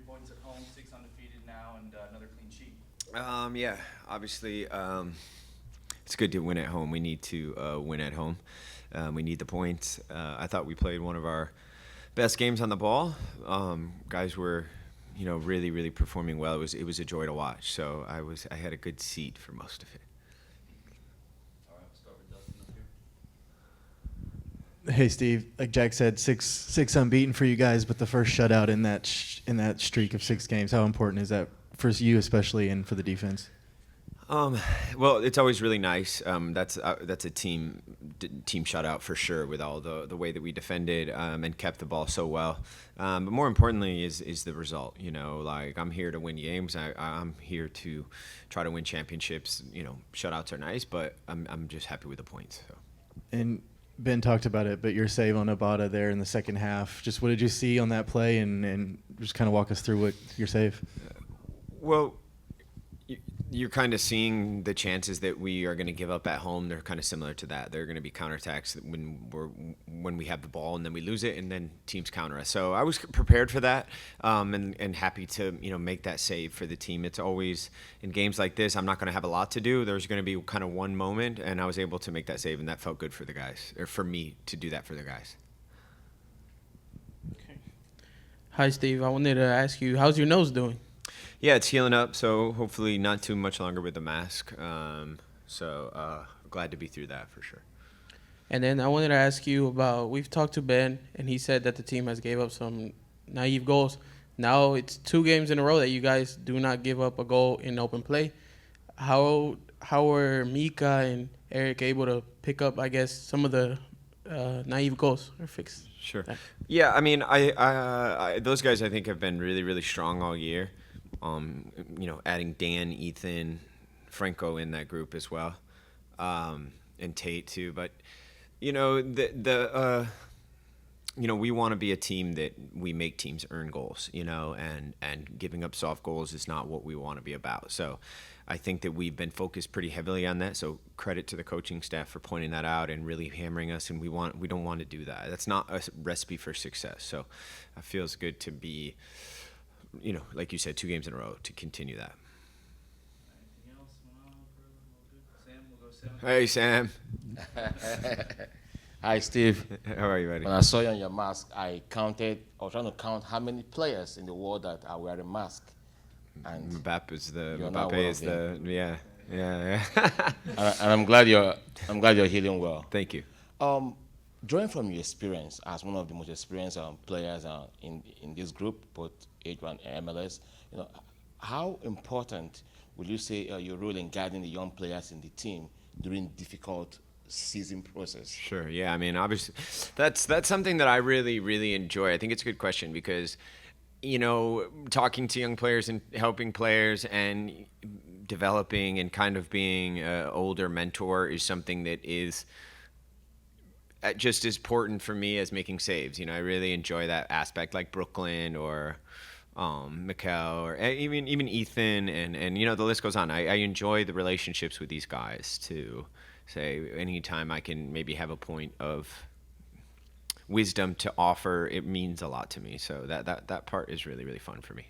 points at home, 6 undefeated now, and another clean sheet. Yeah, obviously, it's good to win at home. We need to win at home. We need the points. I thought we played one of our best games on the ball. Guys were, really, really performing well. It was a joy to watch. So I had a good seat for most of it. All right, we'll start with Dustin up here. Hey Steve, like Jack said, six unbeaten for you guys, but the first shutout in that streak of 6 games. How important is that for you, especially, and for the defense? Well, it's always really nice. That's a team shutout for sure, with all the way that we defended and kept the ball so well. But more importantly is the result. Like, I'm here to win games. I'm here to try to win championships. Shutouts are nice, but I'm just happy with the points. So. And Ben talked about it, but your save on Abada there in the second half. Just what did you see on that play, and just kind of walk us through what your save? Well, you're kind of seeing the chances that we are going to give up at home. They're kind of similar to that. They're going to be counterattacks when we have the ball and then we lose it, and then teams counter us. So I was prepared for that, and happy to make that save for the team. It's always in games like this, I'm not going to have a lot to do. There's going to be kind of one moment, and I was able to make that save, and that felt good for the guys, or for me to do that for the guys. Okay. Hi, Steve. I wanted to ask you, how's your nose doing? Yeah, it's healing up, so hopefully not too much longer with the mask. Glad to be through that for sure. And then I wanted to ask you about, we've talked to Ben, and he said that the team has gave up some naive goals. Now it's 2 games in a row that you guys do not give up a goal in open play. How were Mika and Eric able to pick up, I guess, some of the naive goals or fix? Sure. that? Yeah, I mean, I those guys I think have been really, really strong all year. Adding Dan, Ethan, Franco in that group as well, and Tate too. But we want to be a team that we make teams earn goals, and giving up soft goals is not what we want to be about. So I think that we've been focused pretty heavily on that. So credit to the coaching staff for pointing that out and really hammering us. And we don't want to do that. That's not a recipe for success. So it feels good to be, like you said, 2 games in a row to continue that. Anything else? Sam, we'll go Sam. Hey, Sam. Hi, Steve. How are you, buddy? When I saw you on your mask, I was trying to count how many players in the world that are wearing masks. And Mbappe is you're yeah. and I'm glad you're healing well. Thank you. Drawing from your experience as one of the most experienced players in this group, both H1 and MLS, how important would you say your role in guiding the young players in the team during difficult season process? Sure. Yeah. I mean, obviously, that's something that I really, really enjoy. I think it's a good question because, talking to young players and helping players and developing and kind of being an older mentor is something that is just as important for me as making saves. I really enjoy that aspect, like Brooklyn or Mikel or even Ethan, and the list goes on. I enjoy the relationships with these guys to say anytime I can maybe have a point of wisdom to offer, it means a lot to me. So that part is really, really fun for me.